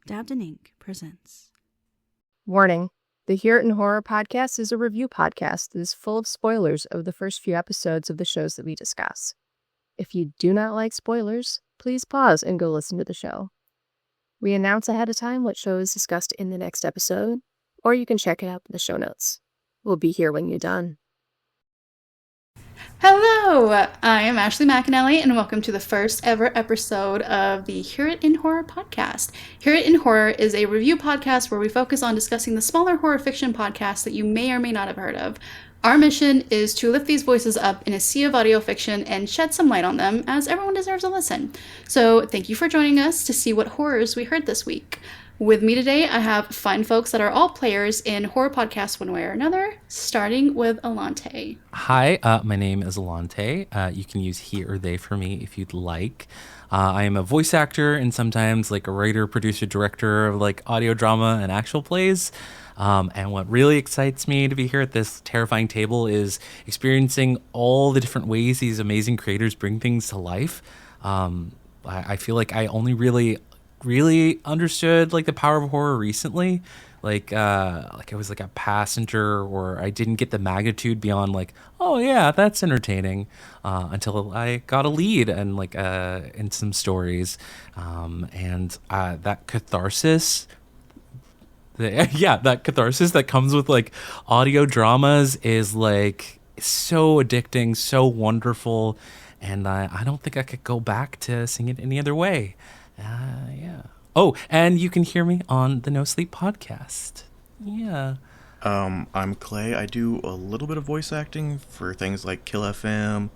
Dabbed in Ink presents. Warning. The Hear It in Horror podcast is a review podcast that is full of spoilers of the first few episodes of the shows that we discuss. If you do not like spoilers, please pause and go listen to the show. We announce ahead of time what show is discussed in the next episode, or you can check it out in the show notes. We'll be here when you're done. Hello, I am Ashley McAnally, and welcome to the first ever episode of the Hear It in Horror podcast. Hear It in Horror is a review podcast where we focus on discussing the smaller horror fiction podcasts that you may or may not have heard of. Our mission is to lift these voices up in a sea of audio fiction and shed some light on them, as everyone deserves a listen. So thank you for joining us to see what horrors we heard this week. With me today, I have fine folks that are all players in horror podcasts one way or another, starting with Onte. Hi, my name is Onte. You can use he or they for me if you'd like. I am a voice actor and sometimes like a writer, producer, director of like audio drama and actual plays. And what really excites me to be here at this terrifying table is experiencing all the different ways these amazing creators bring things to life. I feel like I only really understood like the power of horror recently. Like I was like a passenger, or I didn't get the magnitude beyond like, oh yeah, that's entertaining, until I got a lead and like in some stories, and that catharsis. That catharsis that comes with like audio dramas is like so addicting, so wonderful, and I don't think I could go back to seeing it any other way. Yeah. Oh, and you can hear me on the No Sleep podcast. Yeah. I'm Clay. I do a little bit of voice acting for things like Kill FM,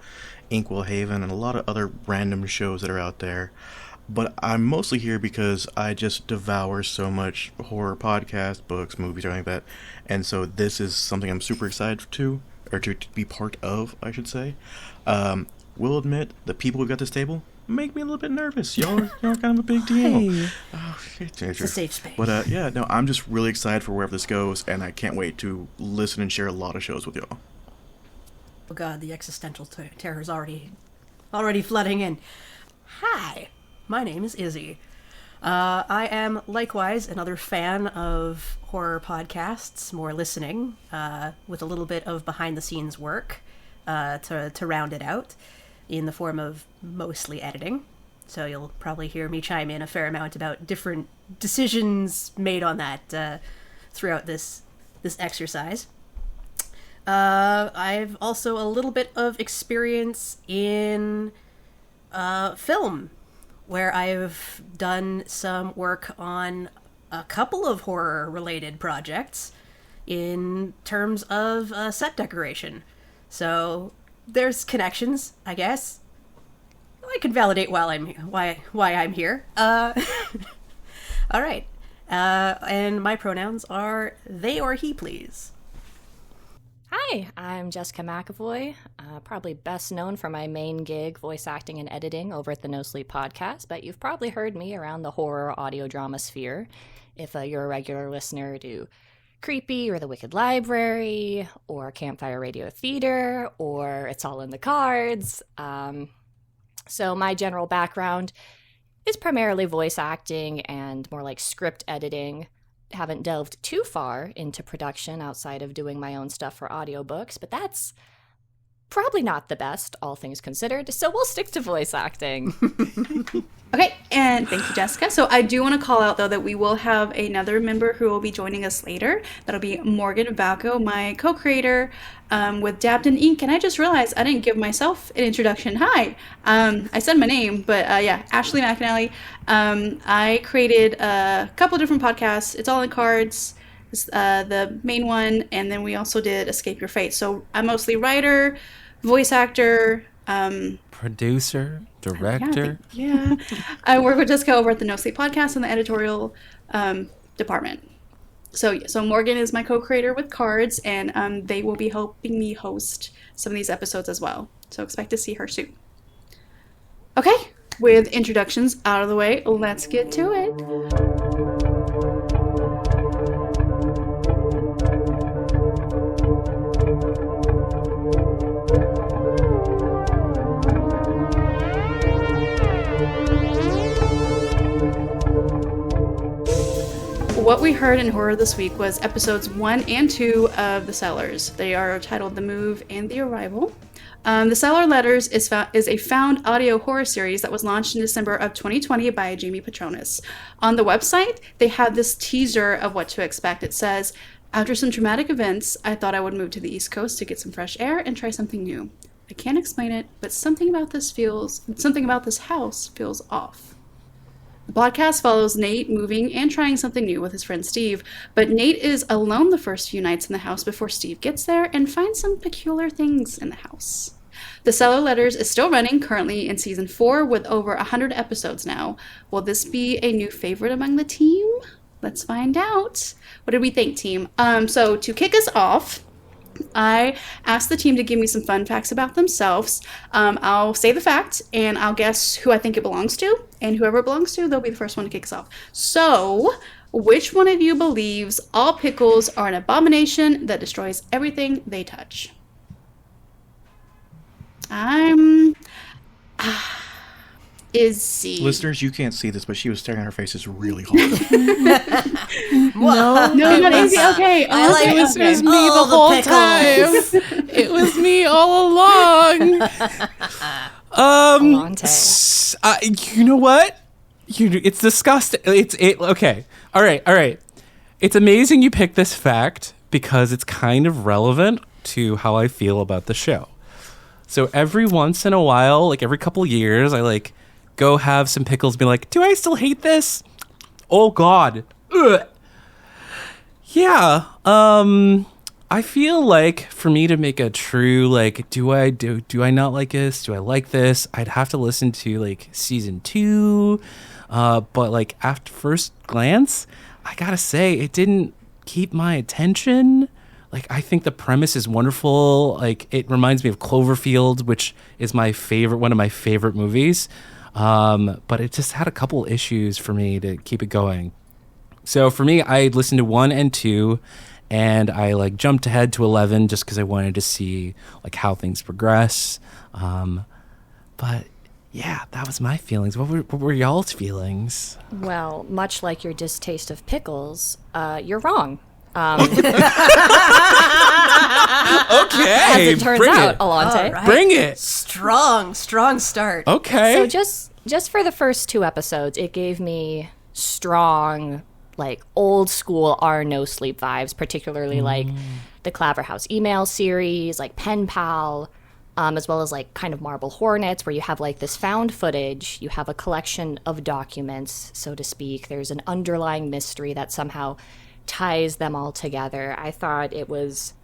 Inkwell Haven, and a lot of other random shows that are out there. But I'm mostly here because I just devour so much horror podcasts, books, movies, everything like that. And so this is something I'm super excited to be part of, I should say. Will admit, the people who got this table make me a little bit nervous. Y'all are kind of a big deal. Hey. It's a safe space. But I'm just really excited for wherever this goes, and I can't wait to listen and share a lot of shows with y'all. Oh god, the existential terror is already flooding in. Hi, my name is Izzy. I am likewise another fan of horror podcasts, more listening, with a little bit of behind-the-scenes work to round it out, in the form of mostly editing. So you'll probably hear me chime in a fair amount about different decisions made on that throughout this exercise. I've also a little bit of experience in film, where I've done some work on a couple of horror-related projects in terms of set decoration. So there's connections, I guess. I can validate why I'm here. All right. And my pronouns are they or he, please. Hi, I'm Jessica McAvoy, probably best known for my main gig, voice acting and editing over at the No Sleep podcast, but you've probably heard me around the horror audio drama sphere if you're a regular listener to Creepy or The Wicked Library or Campfire Radio Theater or It's All in the Cards. So my general background is primarily voice acting and more like script editing. Haven't delved too far into production outside of doing my own stuff for audiobooks, but that's probably not the best, all things considered, so we'll stick to voice acting. Okay, and thank you, Jessica. So I do want to call out, though, that we will have another member who will be joining us later. That'll be Morgan Valco, my co-creator with Dabbed in Ink. And I just realized I didn't give myself an introduction. Hi, I said my name, but Ashley McAnally. I created a couple different podcasts. It's All in Cards, the main one, and then we also did Escape Your Fate. So I'm mostly writer, voice actor, producer, director. Yeah. I work with Jessica over at the No Sleep podcast in the editorial department. So Morgan is my co-creator with Cards, and they will be helping me host some of these episodes as well. So expect to see her soon. Okay, with introductions out of the way, let's get to it. what we heard in horror this week was episodes 1 and 2 of The Cellars. They are titled The Move and The Arrival. The Cellar Letters is a found audio horror series that was launched in December of 2020 by Jamie Petronis. On the website, they have this teaser of what to expect. It says, "After some traumatic events, I thought I would move to the East Coast to get some fresh air and try something new. I can't explain it, but something about this house feels off." The podcast follows Nate moving and trying something new with his friend Steve, but Nate is alone the first few nights in the house before Steve gets there and finds some peculiar things in the house. The Cellar Letters is still running, currently in season 4 with over 100 episodes now. Will this be a new favorite among the team? Let's find out. What did we think, team? So to kick us off, I asked the team to give me some fun facts about themselves. I'll say the fact, and I'll guess who I think it belongs to, and whoever it belongs to, they'll be the first one to kick us off. So, which one of you believes all pickles are an abomination that destroys everything they touch? Izzy. Listeners, you can't see this, but she was staring at her faces really hard. No, not Izzy. Okay. I like okay. it. It was me All the whole the pickles. time. It was me all along. You know what? It's disgusting. Okay. All right. It's amazing you picked this fact because it's kind of relevant to how I feel about the show. So every once in a while, like every couple years, I go have some pickles, be like, do I still hate this? Oh God. Ugh. Yeah. I feel like for me to make a true, do I not like this? Do I like this? I'd have to listen to season 2. But after first glance, I gotta say it didn't keep my attention. I think the premise is wonderful. It reminds me of Cloverfield, which is one of my favorite movies. But it just had a couple issues for me to keep it going. So for me, I listened to 1 and 2, and I jumped ahead to 11 just because I wanted to see how things progress. But yeah, that was my feelings. What were y'all's feelings? Well, much like your distaste of pickles, you're wrong. As Okay, it turns out, Alante. Right. Bring it. Strong start. Okay. So just for the first 2 episodes, it gave me strong, old school our no sleep vibes, particularly the Claverhouse email series, Pen Pal, as well as kind of Marble Hornets, where you have this found footage, you have a collection of documents, so to speak. There's an underlying mystery that somehow ties them all together. I thought it was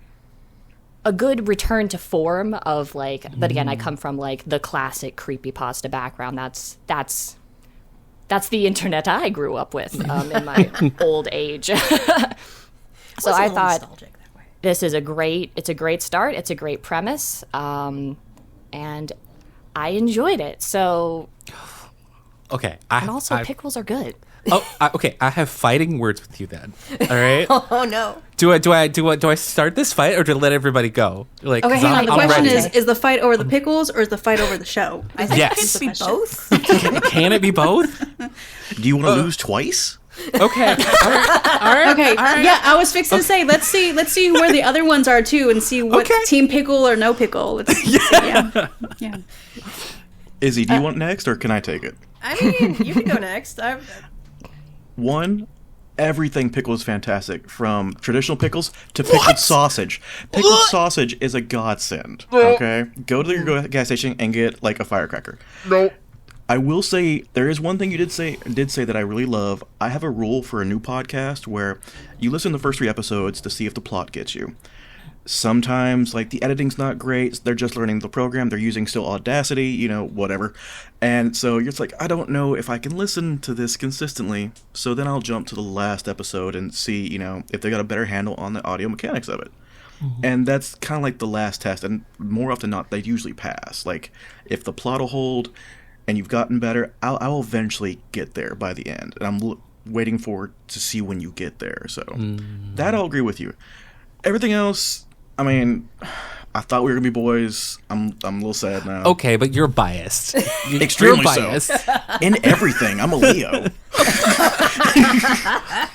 a good return to form of but again, I come from the classic creepypasta background. That's the internet I grew up with in my old age. So I thought this is a great start. It's a great premise. And I enjoyed it. So Okay. and also pickles are good. Okay. I have fighting words with you then. All right. Oh no. Do I start this fight or do I let everybody go? Okay, hang on. The question is the fight over the pickles or is the fight over the show? I think Yes. it could be both. Can it be both? Do you want to lose twice? Okay. All right. Okay. Yeah, I was fixing to say let's see where the other ones are too, and see what team pickle or no pickle. Let's see. Yeah. Izzy, do you want next or can I take it? I mean, you can go next. 1, everything pickle is fantastic, from traditional pickles to pickled sausage. Pickled sausage is a godsend. Okay, go to your gas station and get a firecracker. Nope. I will say there is one thing you did say that I really love. I have a rule for a new podcast where you listen to the first 3 episodes to see if the plot gets you. Sometimes the editing's not great. They're just learning the program. They're using still Audacity, whatever. And so you're just I don't know if I can listen to this consistently. So then I'll jump to the last episode and see, if they got a better handle on the audio mechanics of it. Mm-hmm. And that's kind of the last test. And more often than not, they usually pass. If the plot will hold and you've gotten better, I'll eventually get there by the end. And I'm waiting forward to see when you get there. So that I'll agree with you. Everything else, I mean, I thought we were gonna be boys. I'm a little sad now. Okay, but you're biased. Extremely you're biased. so. In everything, I'm a Leo.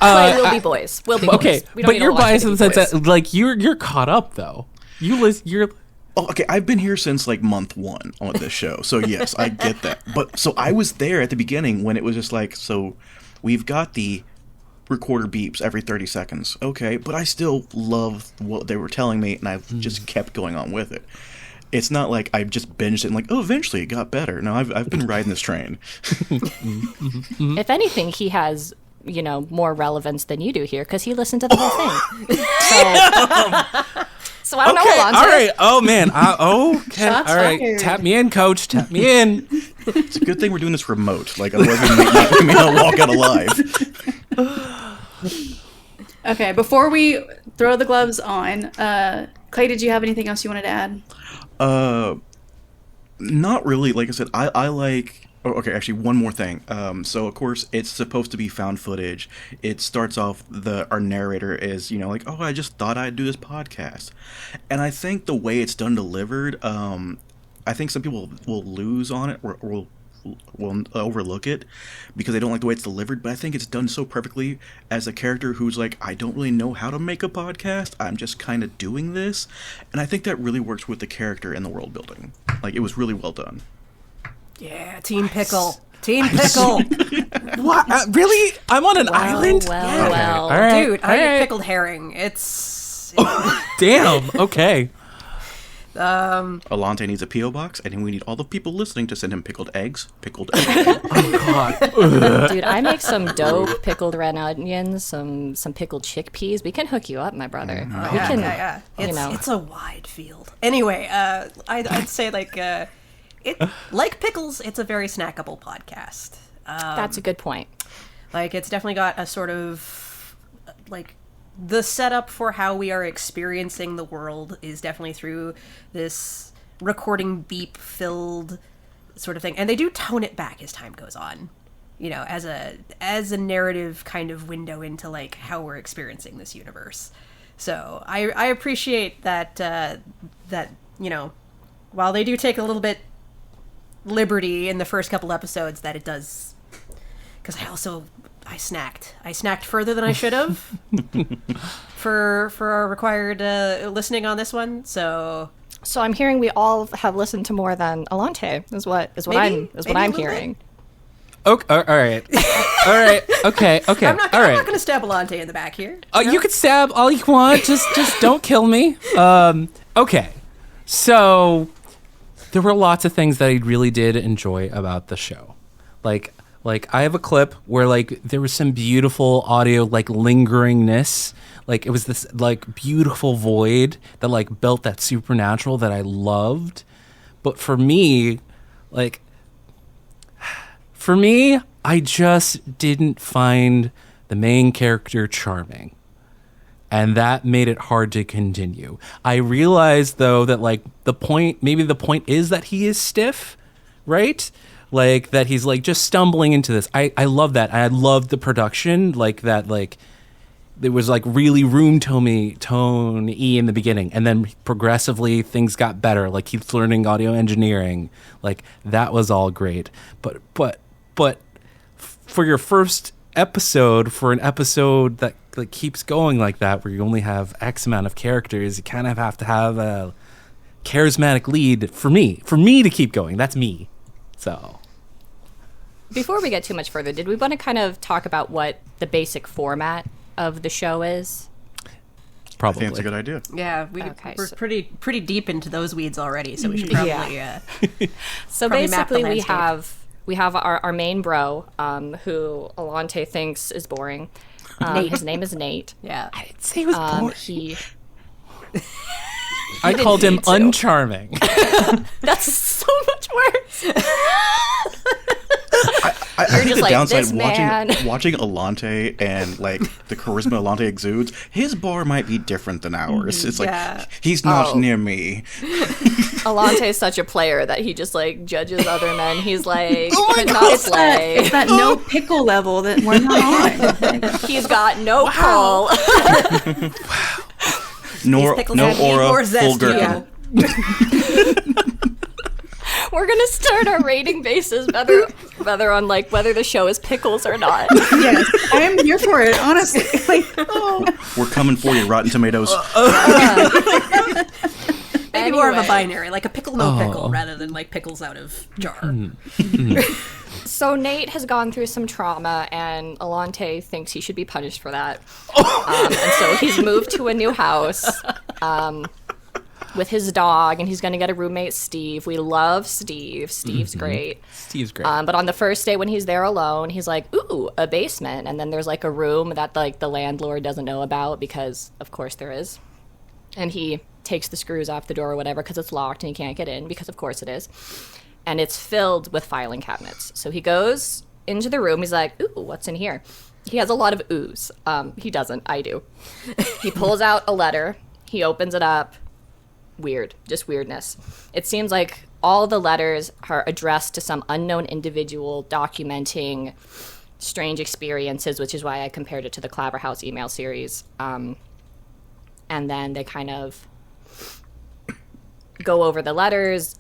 Clay, we'll be boys. We'll be boys. Okay, We don't but need you're Alante biased to in be the sense boys. that like you're caught up though. You're Oh, okay, I've been here since like month 1 on this show, so yes, I get that. But so I was there at the beginning when it was just like, so we've got the recorder beeps every 30 seconds. Okay, but I still love what they were telling me, and I just kept going on with it. It's not like I just binged it and like, oh, eventually it got better. No, I've been riding this train. If anything, he has, more relevance than you do here because he listened to the whole thing. So I don't know, Alante. all right. Oh man. Okay. Shots all right. fired. Tap me in, coach. Tap me in. It's a good thing we're doing this remote. Like, otherwise we may not walk out alive. Okay, before we throw the gloves on, Clay, did you have anything else you wanted to add? Not really. Like I said, I like... Oh, okay, actually, one more thing. So, of course, it's supposed to be found footage. It starts off, our narrator is, like, oh, I just thought I'd do this podcast. And I think the way it's done delivered, I think some people will lose on it or will overlook it because they don't like the way it's delivered, but I think it's done so perfectly as a character who's like, I don't really know how to make a podcast, I'm just kind of doing this, and I think that really works with the character and the world building. Like, it was really well done. Yeah, Team Pickle. Team Pickle. What? Really? I'm on an island? Well. All right. Dude, all I eat right. pickled herring. It's... Damn. Okay. Alante needs a P.O. box, and we need all the people listening to send him pickled eggs. Pickled eggs. Dude, I make some dope pickled red onions, some pickled chickpeas. We can hook you up, my brother. We can, yeah. you It's a wide field. Anyway, I'd say like Pickles, it's a very snackable podcast. that's a good point. Like, it's definitely got a sort of, like, the setup for how we are experiencing the world is definitely through this recording beep-filled sort of thing. And they do tone it back as time goes on, as a narrative kind of window into, like, how we're experiencing this universe. So I appreciate that, while they do take a little bit liberty in the first couple episodes, that it does, because I snacked further than I should have for our required listening on this one. So I'm hearing we all have listened to more than Alante. Is what Maybe I'm a little hearing. Okay. All right. All right. Okay. I'm not all right. going to stab Alante in the back here. You could stab all you want. Just don't kill me. Okay. So there were lots of things that I really did enjoy about the show. Like I have a clip where like there was some beautiful audio like lingeringness. Like it was this like beautiful void that like built that supernatural that I loved. But for me, I just didn't find the main character charming. And that made it hard to continue. I realized though that like maybe the point is that he is stiff, right? Like that he's like just stumbling into this. I love that. I loved the production, like that, like it was like really room tone-y in the beginning, and then progressively things got better. Like he's learning audio engineering, like that was all great. But for your first episode, for an episode that like keeps going like that, where you only have X amount of characters, you kind of have to have a charismatic lead for me to keep going. That's me. So. Before we get too much further, did we want to kind of talk about what the basic format of the show is? Probably. I think it's a good idea. Yeah, we're so- pretty deep into those weeds already, so we should probably So probably map the basically, landscape. we have our main bro, who Alante thinks is boring. His name is Nate. yeah. I'd say he was boring. He I called him need to. uncharming. that's so much worse. I think just the like, downside this man. watching Alante and like the charisma Alante exudes, his bar might be different than ours. It's like Yeah. he's not near me. Alante is such a player that he just like judges other men. He's like, could not It's play. that no pickle level that we're not on. He's got no pull. No pickles have heat aura, or full zest, gherkin. yeah. We're gonna start our rating basis. Whether whether the show is Pickles or not. Yes, I am here for it, honestly. We're coming for you, Rotten Tomatoes. Maybe more of a binary, like a pickle, no pickle, rather than like pickles out of jar. So Nate has gone through some trauma, and Alante thinks he should be punished for that. And so he's moved to a new house with his dog, and he's going to get a roommate, Steve. We love Steve. Steve's great. Steve's great. But on the first day when he's there alone, he's like, ooh, a basement. And then there's like a room that like the landlord doesn't know about because, of course, there is. And he takes the screws off the door or whatever because it's locked and he can't get in because, of course, it is. And it's filled with filing cabinets. So he goes into the room. He's like, ooh, what's in here? He has a lot of oohs. He doesn't. I do. He pulls out a letter. He opens it up. Weird. Just weirdness. It seems like all the letters are addressed to some unknown individual documenting strange experiences, which is why I compared it to the Claverhouse email series. And then they kind of go over the letters.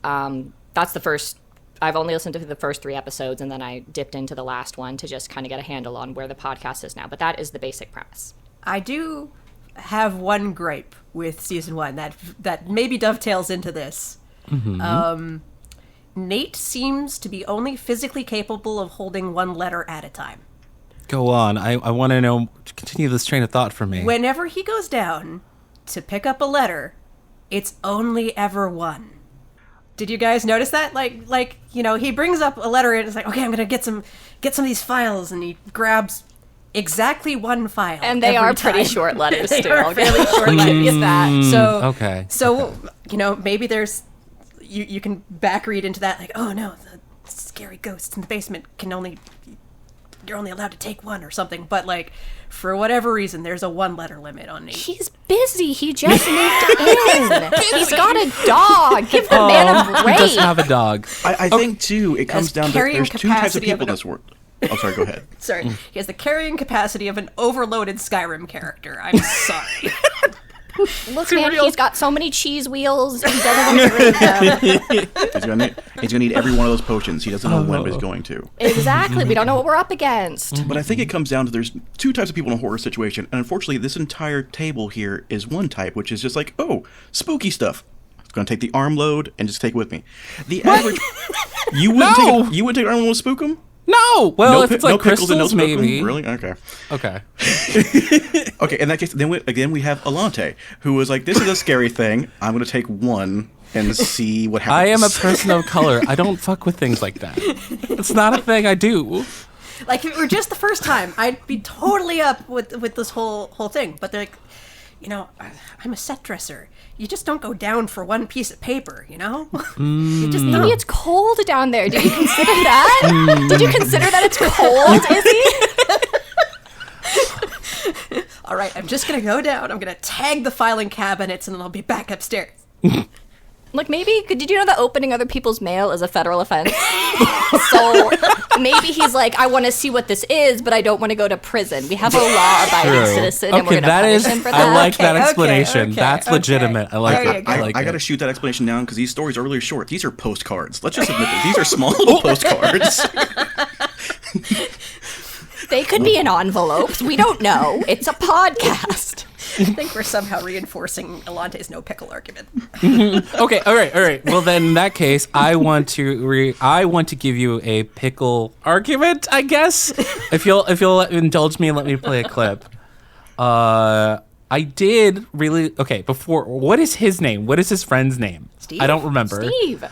That's the first. I've only listened to the first 3 episodes, and then I dipped into the last one to just kind of get a handle on where the podcast is now. But that is the basic premise. I do have one gripe with season 1 that maybe dovetails into this. Nate seems to be only physically capable of holding one letter at a time. Go on. I want to know. Continue this train of thought for me. Whenever he goes down to pick up a letter, it's only ever one. Did you guys notice that? Like he brings up a letter and it's like, okay, I'm gonna get some of these files, and he grabs exactly one file. And they are pretty short letters they still. are fairly short letters. That. So okay. So maybe there's you can back read into that, like, oh no, the scary ghosts in the basement you're only allowed to take one or something. But like, for whatever reason, there's a 1-letter limit on Nate. He's busy. He just moved in. He's got a dog. Give the man a break. He does have a dog. I think, too, it comes down to there's 2 types of people in this world. Oh, sorry, go ahead. Sorry. He has the carrying capacity of an overloaded Skyrim character. I'm sorry. Look, man, he's got so many cheese wheels. He doesn't want to get rid of them. He's gonna need every one of those potions. He doesn't know when, but he's going to. Exactly. We don't know what we're up against. But I think it comes down to there's 2 types of people in a horror situation, and unfortunately, this entire table here is one type, which is just like, oh, spooky stuff. I'm gonna take the arm load and just take it with me. The average, you wouldn't take an arm load and spook him? No. Well, no, if it's like crystals, and no maybe. Really? Okay. Okay. Okay. In that case, then we have Alante, who was like, "This is a scary thing. I'm going to take one and see what happens." I am a person of color. I don't fuck with things like that. It's not a thing I do. Like, if it were just the first time, I'd be totally up with this whole thing. But they're like, I'm a set dresser. You just don't go down for one piece of paper, You just Maybe it's cold down there. Did you consider that? Did you consider that it's cold, Izzy? All right, I'm just going to go down. I'm going to tag the filing cabinets, and then I'll be back upstairs. Like, maybe, did you know that opening other people's mail is a federal offense? So maybe he's like, I want to see what this is, but I don't want to go to prison. We have a law-abiding citizen, and we're going to punish him for that. I like that explanation. That's legitimate. I like it. I got to shoot that explanation down because these stories are really short. These are postcards. Let's just admit that these are small little postcards. They could be in envelopes. We don't know. It's a podcast. I think we're somehow reinforcing Alante's no pickle argument. Okay, all right. Well, then in that case, I want to give you a pickle argument, I guess. If you'll indulge me and let me play a clip. I did really before. What is his name? What is his friend's name? Steve. I don't remember. Steve.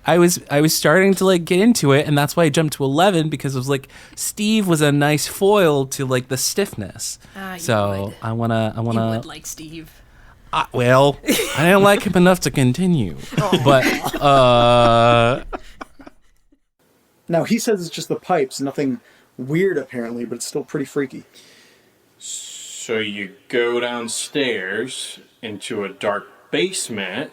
I was starting to like get into it, and that's why I jumped to 11 because it was like Steve was a nice foil to like the stiffness. So I wanna. You would like Steve. Well, I didn't like him enough to continue, but Now he says it's just the pipes, nothing weird apparently, but it's still pretty freaky. So you go downstairs into a dark basement.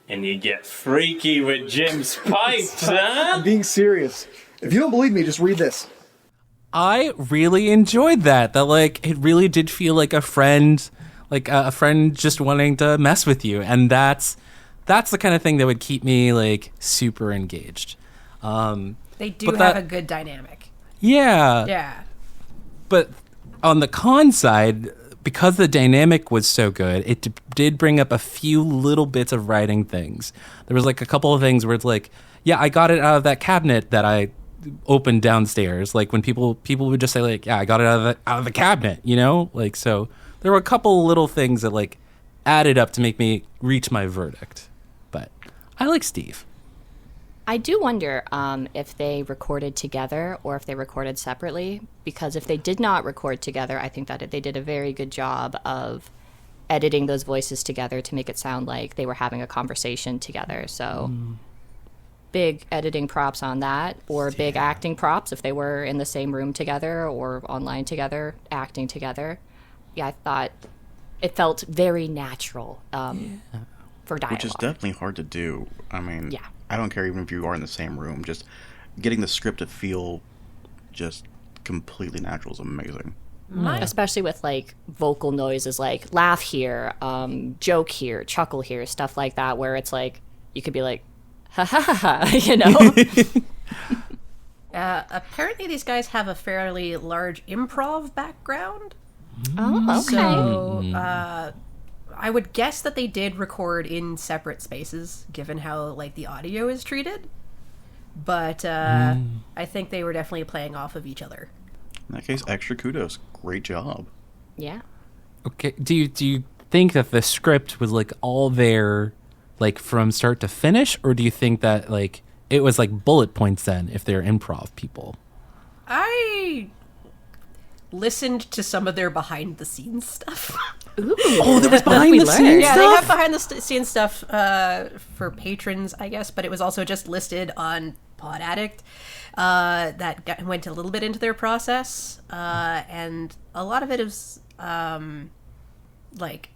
And you get freaky with Jim's pipes, huh? I'm being serious. If you don't believe me, just read this. I really enjoyed that. That like it really did feel like a friend just wanting to mess with you, and that's the kind of thing that would keep me like super engaged. They They do have a good dynamic. Yeah. Yeah. But on the con side, because the dynamic was so good, it did bring up a few little bits of writing things. There was like a couple of things where it's like, yeah, I got it out of that cabinet that I opened downstairs. Like when people would just say like, yeah, I got it out of the cabinet, you know? Like, so there were a couple of little things that like added up to make me reach my verdict. But I like Steve. I do wonder if they recorded together or if they recorded separately, because if they did not record together, I think that they did a very good job of editing those voices together to make it sound like they were having a conversation together. So big editing props on that, or big acting props if they were in the same room together or online together, acting together. Yeah, I thought it felt very natural for dialogue. Which is definitely hard to do. I mean, Yeah. I don't care even if you are in the same room. Just getting the script to feel just completely natural is amazing. Especially with like vocal noises, like laugh here, joke here, chuckle here, stuff like that, where it's like you could be like, ha ha ha, ha, you know. Apparently, these guys have a fairly large improv background. Oh, okay. So I would guess that they did record in separate spaces, given how like the audio is treated. But I think they were definitely playing off of each other. In that case, extra kudos. Great job. Yeah. Okay. Do you think that the script was like all there, like from start to finish, or do you think that like it was like bullet points then if they're improv people? I listened to some of their behind the scenes stuff. Ooh, Oh, there was behind the scenes Yeah, stuff. they have behind the scenes stuff for patrons, I guess, but it was also just listed on Pod Addict. Went a little bit into their process, and a lot of it is like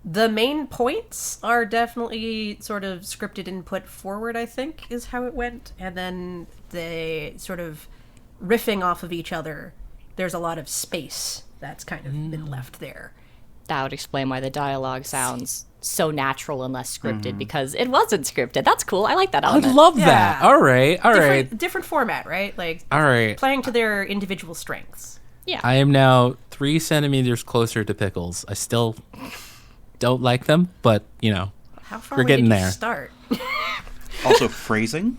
the main points are definitely sort of scripted and put forward, I think, is how it went, and then they sort of riffing off of each other. There's a lot of space that's kind of been left there. that would explain why the dialogue sounds so natural and less scripted, because it wasn't scripted. That's cool. I like that I element. love that. Yeah. All right. Different format, right? Like All right. playing to their individual strengths. Yeah. I am now 3 centimeters closer to Pickles. I still don't like them, but, you know, How far We're away getting did you there. start? Also, phrasing.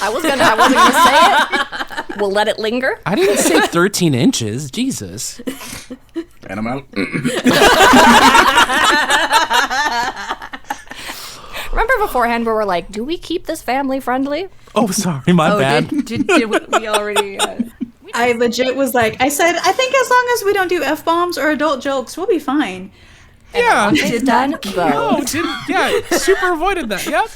I wasn't gonna say it. We'll let it linger. I didn't say 13 inches. Jesus. And I'm out. Remember beforehand where we're like, do we keep this family friendly? Oh, sorry. My bad. Did we already... I legit was like, I said, I think as long as we don't do F-bombs or adult jokes, we'll be fine. Yeah. Did done Oh, both. yeah. Super avoided that. Yep.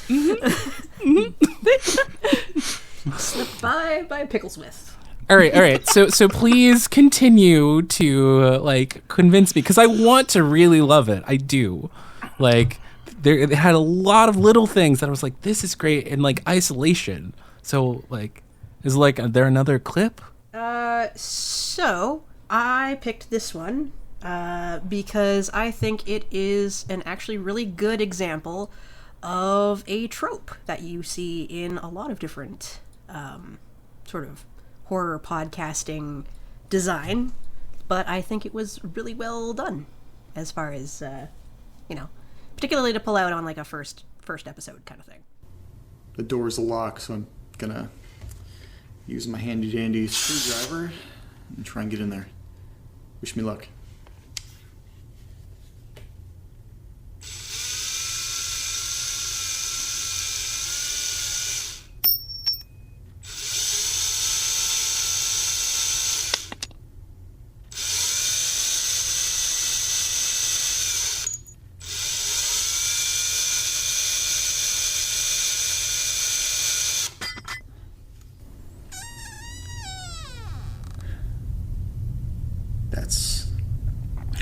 Slipped by Pickles with. All right. So please continue to like convince me, because I want to really love it. I do. Like they had a lot of little things that I was like, this is great in like isolation. So like, is like there another clip? So I picked this one because I think it is an actually really good example of a trope that you see in a lot of different sort of horror podcasting design, but I think it was really well done as far as particularly to pull out on like a first episode kind of thing. The door's locked, so I'm gonna use my handy dandy screwdriver and try and get in there. Wish me luck.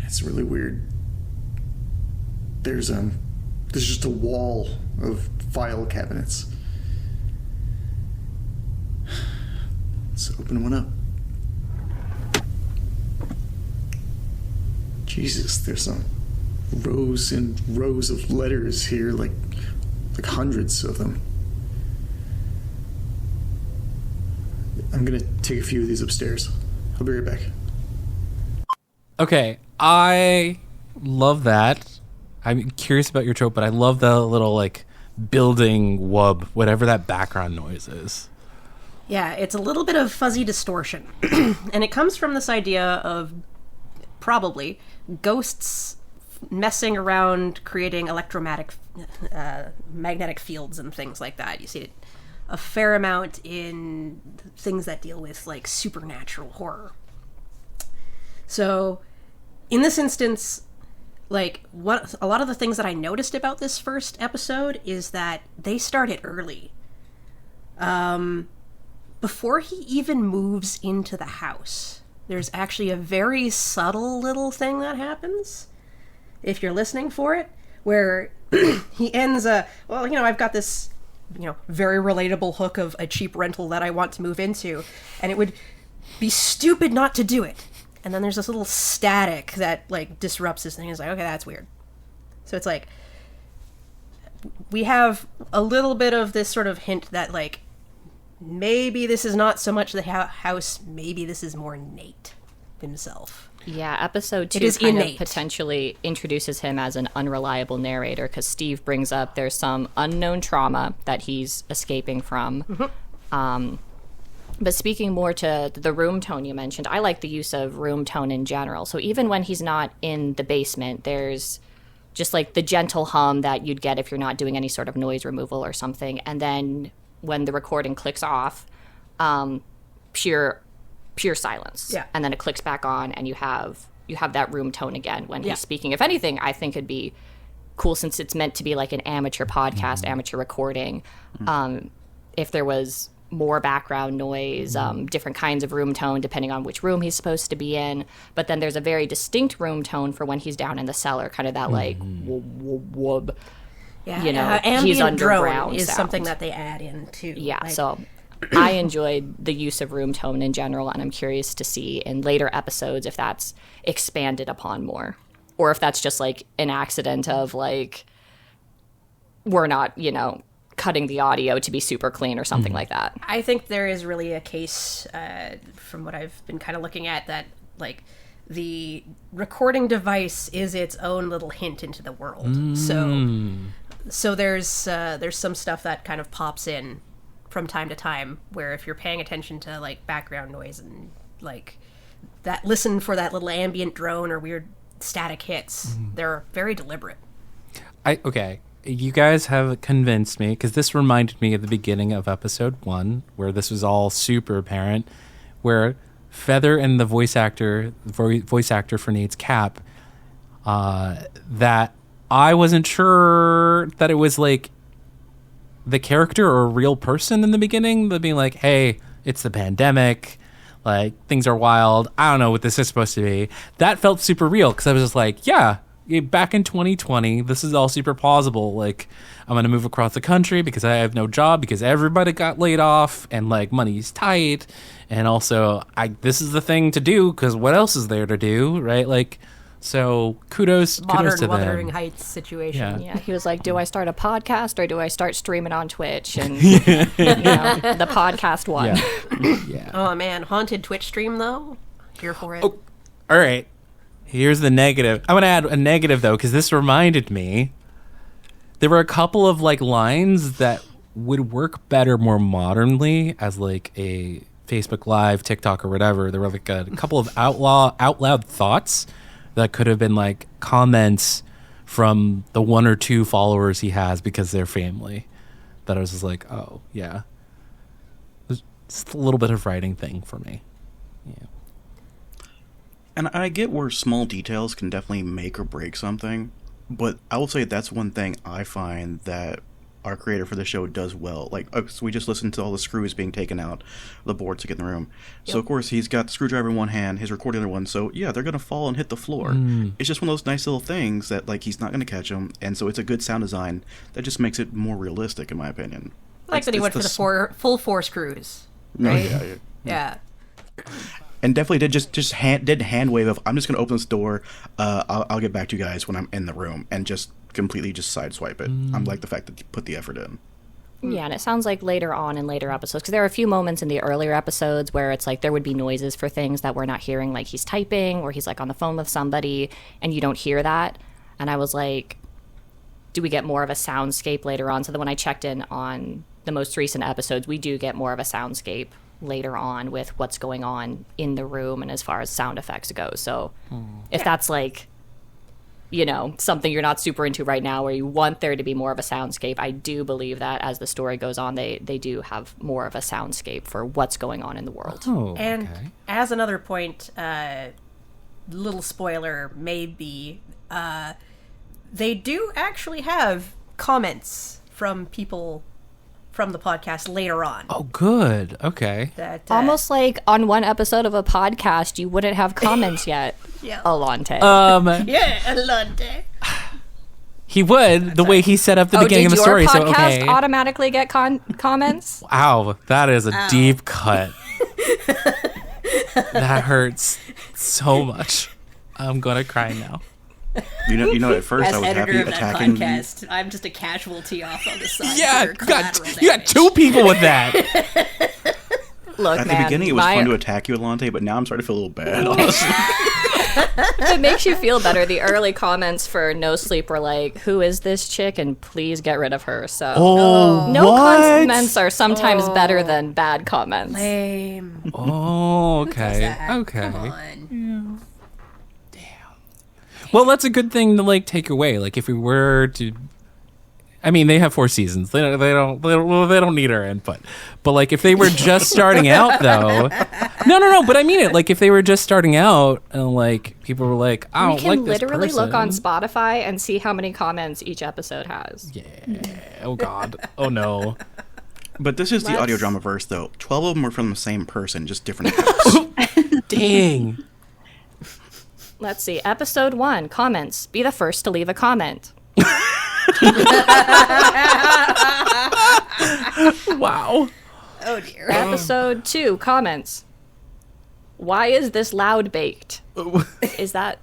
That's really weird. There's just a wall of file cabinets. Let's open one up. Jesus, there's some rows and rows of letters here, like hundreds of them. I'm gonna take a few of these upstairs. I'll be right back. Okay, I love that. I'm curious about your trope, but I love the little, like, building wub, whatever that background noise is. Yeah, it's a little bit of fuzzy distortion. And it comes from this idea of probably ghosts messing around creating magnetic fields and things like that. You see it a fair amount in things that deal with, like, supernatural horror. So, in this instance, like, what a lot of the things that I noticed about this first episode is that they started early. Before he even moves into the house, there's actually a very subtle little thing that happens, if you're listening for it, where he ends I've got this, very relatable hook of a cheap rental that I want to move into, and it would be stupid not to do it. And then there's this little static that, like, disrupts this thing. It's like, okay, that's weird. So it's like, we have a little bit of this sort of hint that, like, maybe this is not so much the house, maybe this is more Nate himself. Yeah, episode 2 It is kind innate. of potentially introduces him as an unreliable narrator, because Steve brings up there's some unknown trauma that he's escaping from. Mm-hmm. But speaking more to the room tone you mentioned, I like the use of room tone in general. So even when he's not in the basement, there's just like the gentle hum that you'd get if you're not doing any sort of noise removal or something. And then when the recording clicks off, pure silence. Yeah. And then it clicks back on, and you have that room tone again when he's speaking. If anything, I think it'd be cool, since it's meant to be like an amateur podcast, amateur recording. If there was more background noise, different kinds of room tone depending on which room he's supposed to be in. But then there's a very distinct room tone for when he's down in the cellar, kind of that like wub. Yeah, He's ambient underground drone is sound. something that they add in too. Yeah, like, so I enjoyed the use of room tone in general, and I'm curious to see in later episodes if that's expanded upon more, or if that's just like an accident of like, we're not, cutting the audio to be super clean or something like that. I think there is really a case, from what I've been kind of looking at, that, like, the recording device is its own little hint into the world. So there's some stuff that kind of pops in from time to time, where if you're paying attention to, like, background noise and, like, that, listen for that little ambient drone or weird static hits, they're very deliberate. Okay. You guys have convinced me, because this reminded me of the beginning of episode 1, where this was all super apparent, where Feather and the voice actor for Nate's Cap, that I wasn't sure that it was like the character or a real person in the beginning, but being like, hey, it's the pandemic, like, things are wild, I don't know what this is supposed to be. That felt super real, because I was just like, yeah, back in 2020, this is all super plausible. Like, I'm going to move across the country because I have no job, because everybody got laid off, and, like, money's tight. And also, this is the thing to do, because what else is there to do, right? Like, so kudos to them. Wuthering Heights situation. Yeah, he was like, do I start a podcast or do I start streaming on Twitch? And, the podcast won. Yeah. Oh, man. Haunted Twitch stream, though? Here for it. Oh, all right. Here's the negative. I'm going to add a negative, though, because this reminded me. There were a couple of, like, lines that would work better more modernly as, like, a Facebook Live, TikTok, or whatever. There were, like, a couple of out loud thoughts that could have been, like, comments from the 1 or 2 followers he has because they're family. That I was just like, oh, yeah. It's a little bit of writing thing for me. Yeah. And I get where small details can definitely make or break something, but I will say that's one thing I find that our creator for the show does well. Like, so we just listened to all the screws being taken out of the boards to get in the room. So, of course, he's got the screwdriver in one hand, his recording in the other one, so, yeah, they're going to fall and hit the floor. It's just one of those nice little things that, like, he's not going to catch them, and so it's a good sound design that just makes it more realistic, in my opinion. I like that he went for the full 4 screws, right? Yeah. And definitely did hand wave of, I'm just going to open this door, I'll get back to you guys when I'm in the room, and just completely just sideswipe it. I like the fact that you put the effort in. Yeah, and it sounds like later on in later episodes, because there are a few moments in the earlier episodes where it's like there would be noises for things that we're not hearing, like he's typing or he's like on the phone with somebody and you don't hear that. And I was like, do we get more of a soundscape later on? So then when I checked in on the most recent episodes, we do get more of a soundscape later on with what's going on in the room and as far as sound effects go. So if that's like, you know, something you're not super into right now where you want there to be more of a soundscape, I do believe that as the story goes on, they do have more of a soundscape for what's going on in the world. Oh, And okay. as another point, little spoiler maybe, they do actually have comments from people from the podcast later on. Oh, good. Okay. That Almost like on one episode of a podcast, you wouldn't have comments yet. Yeah. Alante. Yeah, Alante. He would, the way he set up the beginning of the story. Did So, your podcast okay. automatically get comments? Wow, that is a deep cut. That hurts so much. I'm going to cry now. You know. At first, As I was editor happy of that attacking. podcast, I'm just a casualty off on the side. Yeah, for you collateral got damage. 2 people with that. Look, At man, the beginning, it was fun to attack you, Alante, but now I'm starting to feel a little bad. Honestly. If it makes you feel better, the early comments for No Sleep were like, "Who is this chick?" and "Please get rid of her." So Oh, no what? comments are sometimes better than bad comments. Lame. Oh, okay. Zach, Okay. Come on. Well, that's a good thing to like take away. Like if we were to, I mean, they have 4 seasons. They don't need our input. But like if they were just starting out, though, no. But I mean it. Like if they were just starting out, and like people were like, I We don't can like this literally look on person. Spotify and see how many comments each episode has. Yeah. Oh God. Oh no. But this is the audio drama verse, though. 12 of them are from the same person, just different accounts. Dang. Let's see. Episode 1, comments. Be the first to leave a comment. Wow. Oh dear. Episode 2, comments. Why is this loud baked? Is that...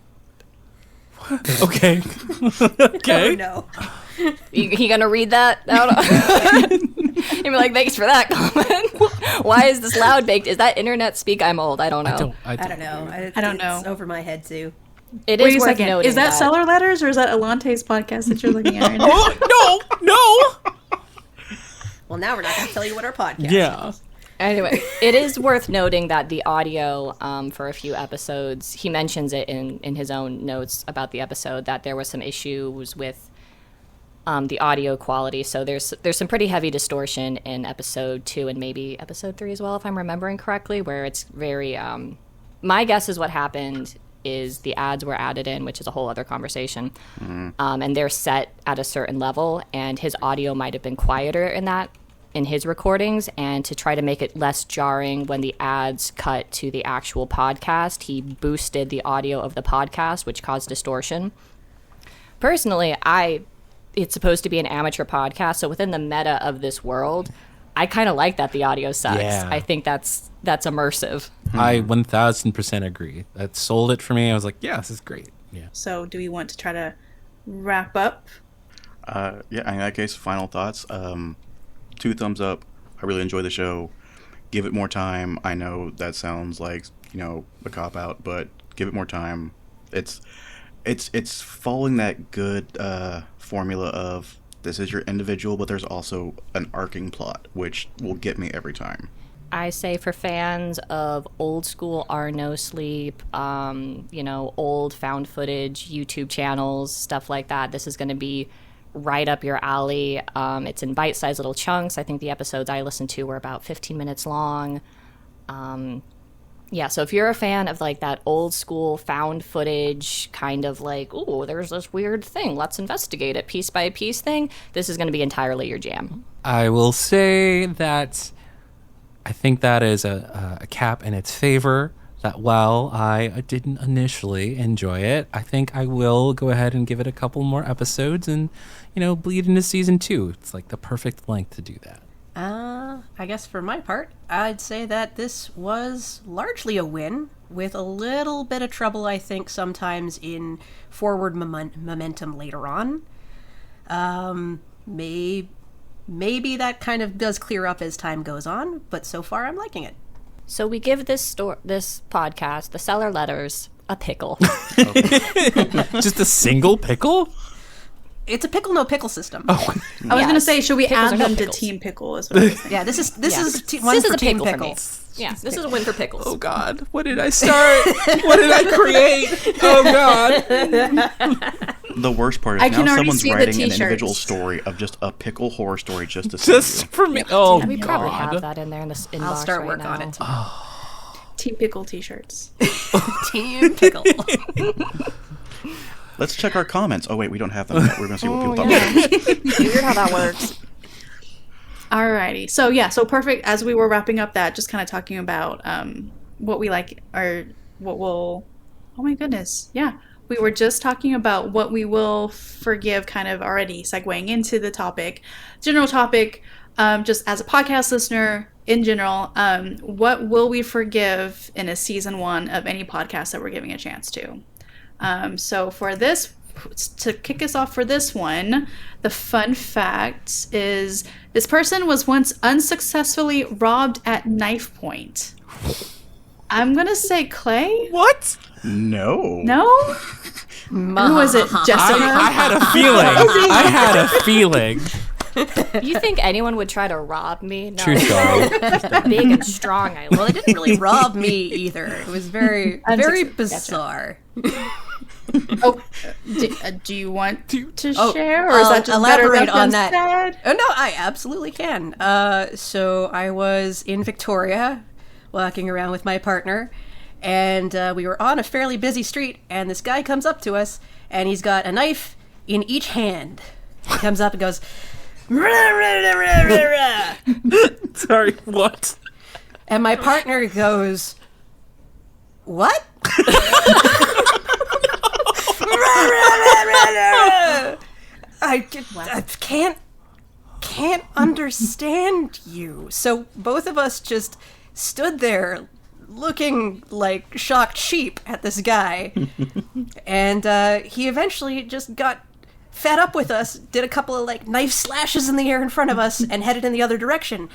Okay. Oh Okay. no. He gonna read that out? He'd be like, thanks for that comment. Why is this loud baked? Is that internet speak? I'm old. I don't know. I don't know. I don't know. It's over my head too. It Wait is a worth second. noting Is that Cellar Letters or is that Alante's podcast that you're looking at right now? Oh no. Well, now we're not going to tell you what our podcast Yeah. is. Anyway, it is worth noting that the audio for a few episodes, he mentions it in his own notes about the episode, that there was some issues with the audio quality. So there's some pretty heavy distortion in episode 2 and maybe episode 3 as well, if I'm remembering correctly, where it's very... my guess is what happened is the ads were added in, which is a whole other conversation, and they're set at a certain level, and his audio might have been quieter in his recordings, and to try to make it less jarring when the ads cut to the actual podcast, he boosted the audio of the podcast, which caused distortion. Personally, it's supposed to be an amateur podcast, so within the meta of this world, I kind of like that the audio sucks. Yeah. I think that's immersive. I 1000% agree. That sold it for me. I was like, yeah, this is great. Yeah. So, do we want to try to wrap up? Yeah, in that case, final thoughts. 2 thumbs up. I really enjoy the show. Give it more time. I know that sounds like, a cop-out, but give it more time. It's following that good formula of this is your individual, but there's also an arcing plot, which will get me every time. I say for fans of old school No Sleep, old found footage, YouTube channels, stuff like that, this is going to be right up your alley. It's in bite-sized little chunks. I think the episodes I listened to were about 15 minutes long. Yeah, so if you're a fan of like that old school found footage kind of like, ooh, there's this weird thing, let's investigate it piece by piece thing, this is going to be entirely your jam. I will say that I think that is a cap in its favor, that while I didn't initially enjoy it, I think I will go ahead and give it a couple more episodes and, bleed into season 2. It's like the perfect length to do that. I guess for my part, I'd say that this was largely a win, with a little bit of trouble, I think, sometimes in forward momentum later on. Maybe maybe that kind of does clear up as time goes on, but so far I'm liking it. So we give this podcast, the Cellar Letters, a pickle. Just a single pickle? It's a pickle no pickle system. I was going to say, should we Pickles add are no them to pickles. Team Pickle as well? Yeah, this is one This for is a Team pickle for me. Pickle. Yeah, this is a win for Pickles. Oh God, what did I start? What did I create? Oh God. The worst part is I can now already someone's see the writing an t-shirts. individual story of just a pickle horror story just to see Just you. for me. Oh We probably God. have that in there in this inbox I'll start right work now. on it. Team Pickle t-shirts. Team Pickle. Let's check our comments. Oh wait, we don't have them yet. We're gonna see what people thought. Weird how that works. Alrighty. So perfect. As we were wrapping up that, just kind of talking about what we like or what we'll. Oh my goodness. Yeah. We were just talking about what we will forgive, kind of already segueing into the topic. General topic, just as a podcast listener in general, what will we forgive in a season 1 of any podcast that we're giving a chance to? So for this, to kick us off for this one, the fun fact is this person was once unsuccessfully robbed at knife point. I'm going to say Clay? What? No. No? Who was it? Jessica? I had a feeling. I had a feeling. You think anyone would try to rob me? No. True story. Big and strong I Well, they didn't really rob me either. It was very, very Gotcha. bizarre. Oh, do you want to Oh, share? Or is that just better elaborate left on that? unsaid? Oh, no, I absolutely can. So I was in Victoria, walking around with my partner, and we were on a fairly busy street, and this guy comes up to us, and he's got a knife in each hand. He comes up and goes, "Rah, rah, rah, rah, rah." Sorry, what? And my partner goes, "What?" I can't understand you. So both of us just stood there looking like shocked sheep at this guy. And he eventually just got fed up with us, did a couple of like knife slashes in the air in front of us, and headed in the other direction.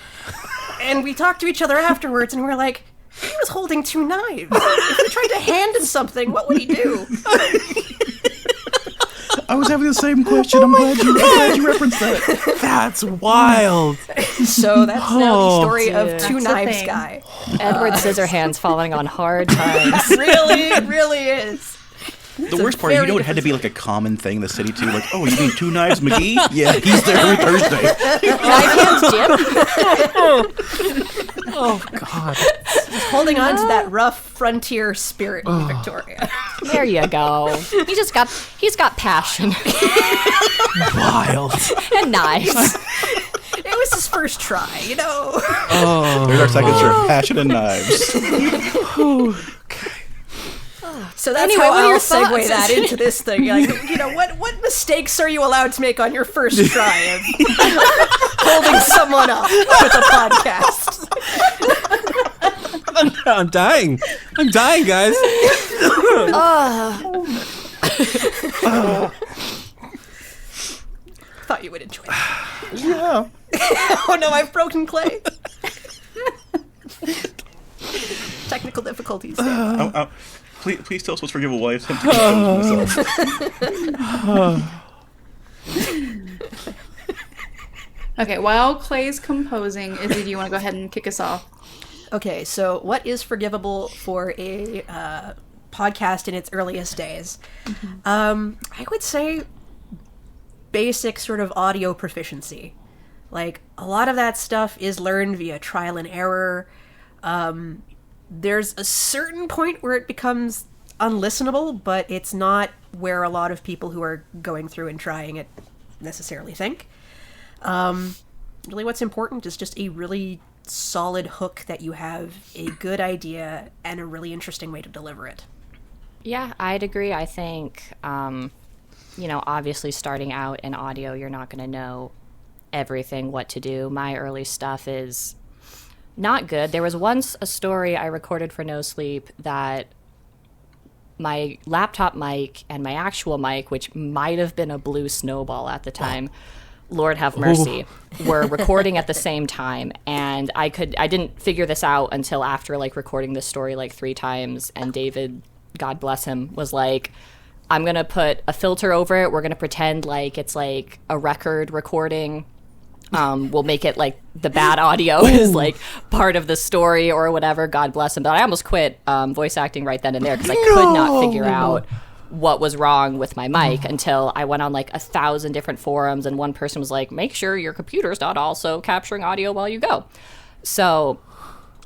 And we talked to each other afterwards, and we were like, he was holding 2 knives. If we tried to hand him something, what would he do? I was having the same question. I'm glad you referenced that. That's wild. So that's now the story of dude. 2 That's a knives thing. guy. Edward Scissorhands falling on hard times. Really is. The worst part is, you know, it had to be like a common thing in the city too. Like, oh, you mean 2 Knives McGee? Yeah, he's there every Thursday. Knife hands Jim. Oh God. Holding on to that rough frontier spirit in Victoria. There you go. He's got passion Wild. and knives. It was his first try, you know? There's our second shirt, Passion and Knives. So that's Anyway, how what are I'll your segue thoughts? that into this thing. Like, you know, what mistakes are you allowed to make on your first try of holding someone up with a podcast? I'm dying. I'm dying, guys. Thought you would enjoy it. Yeah. Oh no, I've broken Clay. Technical difficulties. Please tell us what's forgivable. I attempt to compose myself. Okay, while Clay's composing, Izzy, do you want to go ahead and kick us off? Okay, so what is forgivable for a podcast in its earliest days? I would say basic sort of audio proficiency. Like, a lot of that stuff is learned via trial and error. There's a certain point where it becomes unlistenable, but it's not where a lot of people who are going through and trying it necessarily think. Really what's important is just a really solid hook that you have a good idea and a really interesting way to deliver it. Yeah, I'd agree. I think, obviously starting out in audio, you're not going to know everything, what to do. My early stuff is not good. There was once a story I recorded for No Sleep that my laptop mic and my actual mic, which might have been a blue snowball at the time, Lord have mercy, were recording at the same time, and I didn't figure this out until after like recording this story like 3 times, and David, God bless him, was like, I'm gonna put a filter over it, we're gonna pretend like it's like a record recording, we'll make it like the bad audio is like part of the story or whatever, God bless him. But I almost quit voice acting right then and there because I could not figure out what was wrong with my mic until I went on like 1,000 different forums, and one person was like, make sure your computer's not also capturing audio while you go. So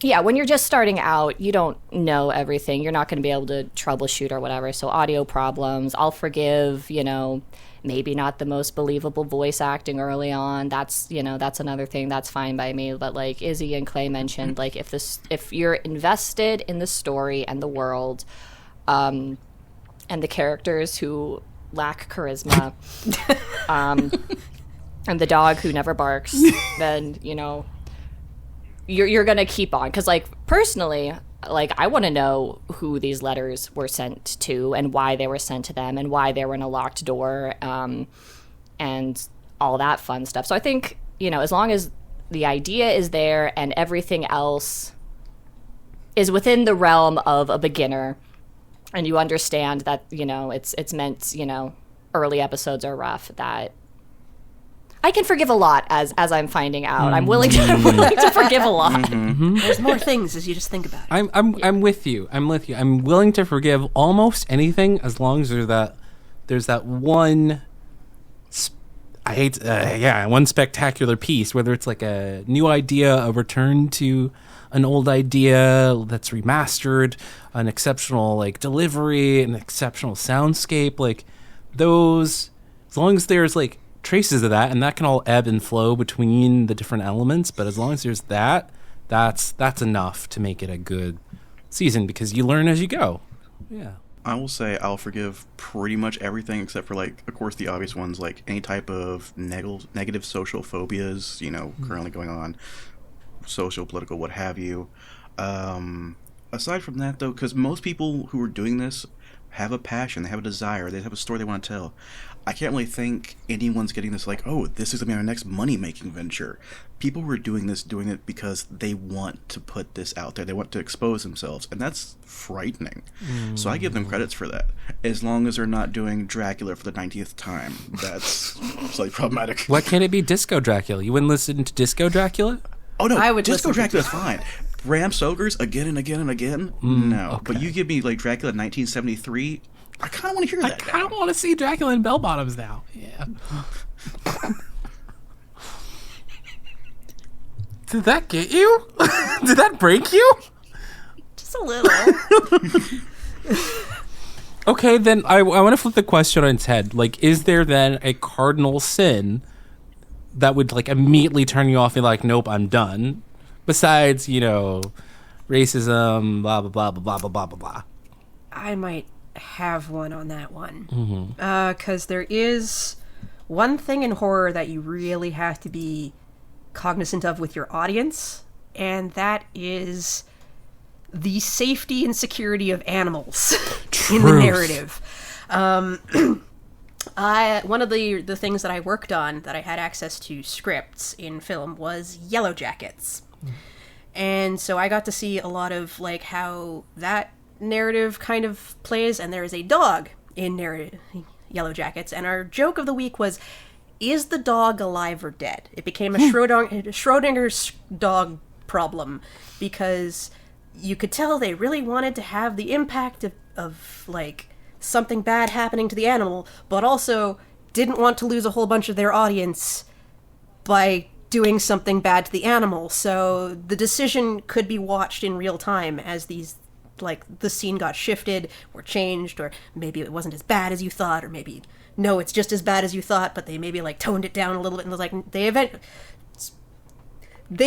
yeah, when you're just starting out, you don't know everything. You're not going to be able to troubleshoot or whatever. So audio problems, I'll forgive, maybe not the most believable voice acting early on. That's another thing. That's fine by me. But like Izzy and Clay mentioned, like if you're invested in the story and the world, and the characters who lack charisma, and the dog who never barks, then, you're going to keep on. Because, like, personally, like, I want to know who these letters were sent to and why they were sent to them and why they were in a locked door, and all that fun stuff. So I think, as long as the idea is there and everything else is within the realm of a beginner, and you understand that, it's meant, early episodes are rough, that I can forgive a lot as I'm finding out. I'm willing to forgive a lot. There's more things as you just think about it. I'm with you. I'm willing to forgive almost anything as long as there's that one one spectacular piece, whether it's like a new idea, a return to an old idea that's remastered, an exceptional like delivery, an exceptional soundscape, like those, as long as there's like traces of that, and that can all ebb and flow between the different elements, but as long as there's that's enough to make it a good season, because you learn as you go. Yeah. I will say I'll forgive pretty much everything except for, like, of course, the obvious ones, like any type of negative social phobias, currently going on, social, political, what have you. Aside from that, though, because most people who are doing this have a passion, they have a desire, they have a story they want to tell. I can't really think anyone's getting this like, oh, this is going to be our next money-making venture. People who are doing it because they want to put this out there. They want to expose themselves, and that's frightening. So I give them credits for that. As long as they're not doing Dracula for the 90th time, that's slightly problematic. What can it be? Disco Dracula? You wouldn't listen to Disco Dracula? Oh, no, I would Disco Dracula's fine. Bram Stoker's again and again and again? No. Okay. But you give me, like, Dracula 1973... I kind of want to hear that. I kind of want to see Dracula in bell bottoms now. Yeah. Did that get you? Did that break you? Just a little. Okay, then I want to flip the question on its head. Like, is there then a cardinal sin that would like immediately turn you off and like, nope, I'm done? Besides, racism, blah blah blah blah blah blah blah blah. I might have one on that one, because there is one thing in horror that you really have to be cognizant of with your audience, and that is the safety and security of animals in the narrative. One of the things that I worked on that I had access to scripts in film was Yellow Jackets, and so I got to see a lot of like how that narrative kind of plays, and there is a dog in Yellow Jackets, and our joke of the week was, is the dog alive or dead? It became a Schrodinger's dog problem, because you could tell they really wanted to have the impact of like something bad happening to the animal, but also didn't want to lose a whole bunch of their audience by doing something bad to the animal. So the decision could be watched in real time as these, like, the scene got shifted or changed, or maybe it wasn't as bad as you thought, or maybe no, it's just as bad as you thought, but they maybe like toned it down a little bit, and was like they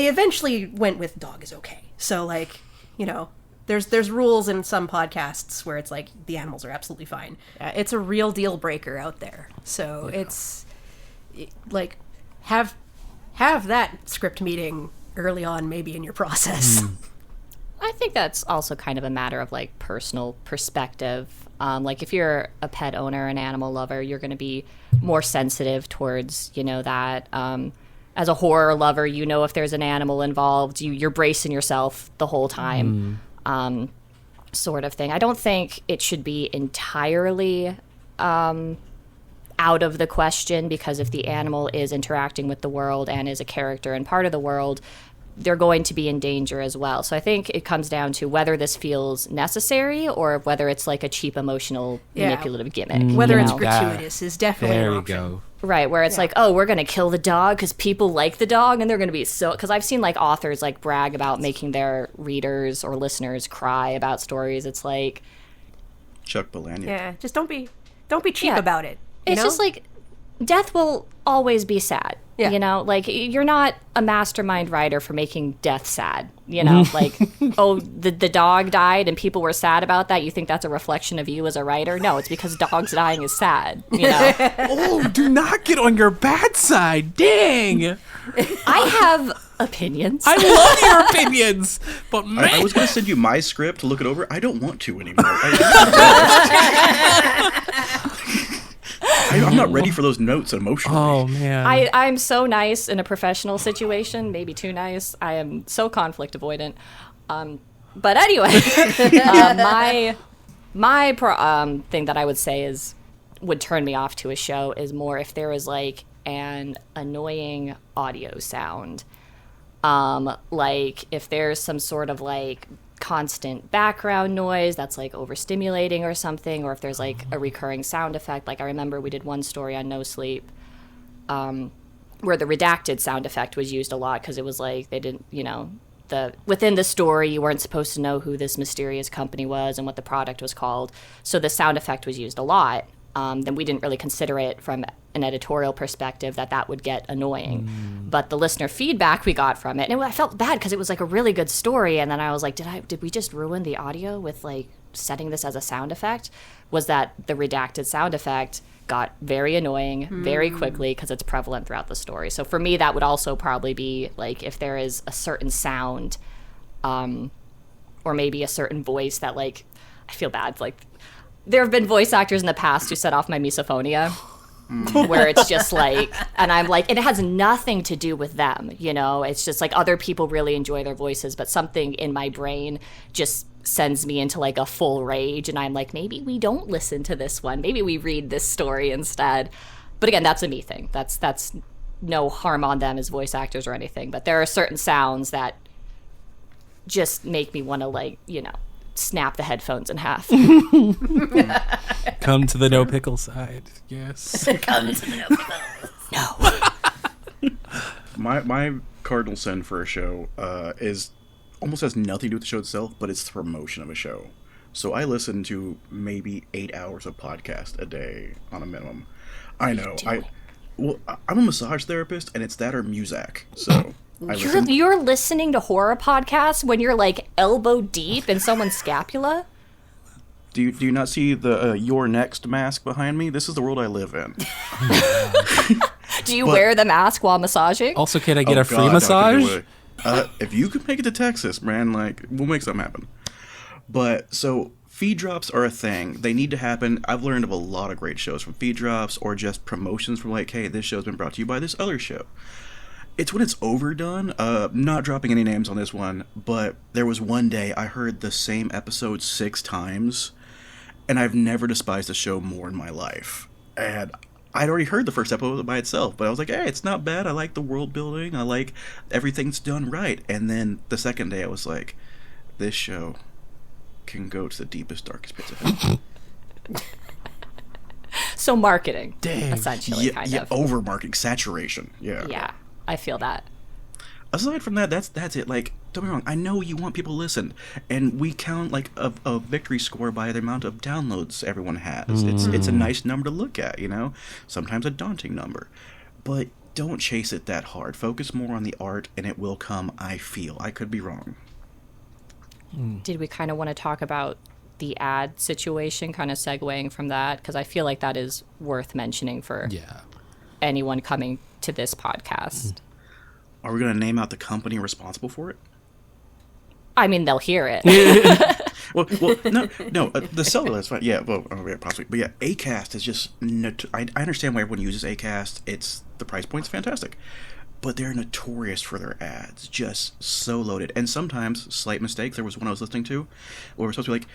eventually went with dog is okay. So like, there's rules in some podcasts where it's like the animals are absolutely fine. It's a real deal breaker out there. So it's like have that script meeting early on, maybe in your process. I think that's also kind of a matter of like personal perspective. Like if you're a pet owner, an animal lover, you're going to be more sensitive towards, that. As a horror lover, if there's an animal involved, you're bracing yourself the whole time, sort of thing. I don't think it should be entirely out of the question, because if the animal is interacting with the world and is a character and part of the world, they're going to be in danger as well. So I think it comes down to whether this feels necessary or whether it's like a cheap emotional manipulative gimmick. Whether it's gratuitous is definitely an option. There we go. Right, where it's like, oh, we're going to kill the dog because people like the dog, and they're going to be so... Because I've seen, like, authors, like, brag about making their readers or listeners cry about stories. It's like... Chuck Palahniuk. Yeah, just don't be cheap about it. It's just like, death will always be sad. Yeah. Like, you're not a mastermind writer for making death sad. Like, oh, the dog died and people were sad about that. You think that's a reflection of you as a writer? No, it's because dogs dying is sad. Oh, do not get on your bad side. Dang. I have opinions. I love your opinions. But man. I was going to send you my script to look it over. I don't want to anymore. I'm not ready for those notes emotionally. Oh, man. I'm so nice in a professional situation, maybe too nice. I am so conflict avoidant. But anyway, my thing that I would say would turn me off to a show is more if there is like an annoying audio sound. Like if there's some sort of like constant background noise that's like overstimulating or something, or if there's like a recurring sound effect. Like I remember we did one story on No Sleep where the redacted sound effect was used a lot because it was like they didn't, within the story you weren't supposed to know who this mysterious company was and what the product was called, so the sound effect was used a lot. Then we didn't really consider it from an editorial perspective that would get annoying. But the listener feedback we got from it, and I felt bad because it was like a really good story, and then I was like, did we just ruin the audio with like setting this as a sound effect? Was that the redacted sound effect got very annoying very quickly because it's prevalent throughout the story. So for me, that would also probably be like if there is a certain sound or maybe a certain voice that like, I feel bad, like there have been voice actors in the past who set off my misophonia, where it's just like, and I'm like, and it has nothing to do with them, it's just like other people really enjoy their voices, but something in my brain just sends me into like a full rage, and I'm like, maybe we don't listen to this one, maybe we read this story instead. But again, that's a me thing. That's no harm on them as voice actors or anything, but there are certain sounds that just make me want to like, snap the headphones in half. Come to the no pickle side. Yes. Come to the no pickle. No. My cardinal sin for a show is almost has nothing to do with the show itself, but it's the promotion of a show. So I listen to maybe 8 hours of podcast a day on a minimum. I know. I'm a massage therapist, and it's that or Muzak. So You're listening to horror podcasts when you're like elbow deep in someone's scapula? Do you not see the Your Next mask behind me? This is the world I live in. Do you wear the mask while massaging? Also, can I get a free massage? If you could make it to Texas, man, like, we'll make something happen. But, so, feed drops are a thing. They need to happen. I've learned of a lot of great shows from feed drops or just promotions from like, hey, this show's been brought to you by this other show. It's when it's overdone. Not dropping any names on this one, but there was one day I heard the same episode 6 times, and I've never despised a show more in my life. And I'd already heard the first episode by itself, but I was like, hey, it's not bad. I like the world building. I like everything's done right. And then the second day I was like, this show can go to the deepest, darkest pits of hell. So marketing, Dang. essentially, kind of. Over-marketing, saturation. Yeah, I feel that. Aside from that, that's it. Like, don't be wrong, I know you want people to listen, and we count like a victory score by the amount of downloads everyone has. It's a nice number to look at, sometimes a daunting number, but don't chase it that hard. Focus more on the art, and it will come. I feel. I could be wrong. Did we kind of want to talk about the ad situation, kind of segueing from that? Because I feel like that is worth mentioning for anyone coming to this podcast. Are we going to name out the company responsible for it? I mean, they'll hear it. Well, no. The Cellar Letters, fine. Yeah, well, yeah, possibly. But yeah, Acast is just. I understand why everyone uses Acast. The price point's fantastic, but they're notorious for their ads, just so loaded. And sometimes slight mistakes. There was one I was listening to, where we're supposed to be like,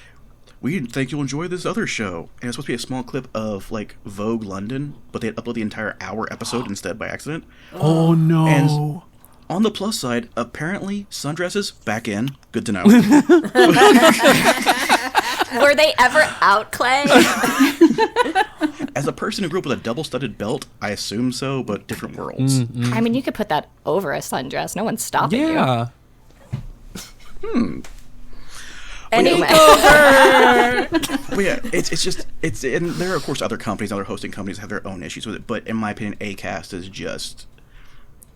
we didn't think you'll enjoy this other show, and it's supposed to be a small clip of like Vogue London, but they had uploaded the entire hour episode instead by accident. Oh no! And on the plus side, apparently sundresses back in. Good to know. Were they ever out, Clay? As a person who grew up with a double-studded belt, I assume so, but different worlds. I mean, you could put that over a sundress. No one's stopping you. Yeah. Anyway. Well, yeah, it's and there are of course other companies, other hosting companies have their own issues with it, but in my opinion, Acast is just,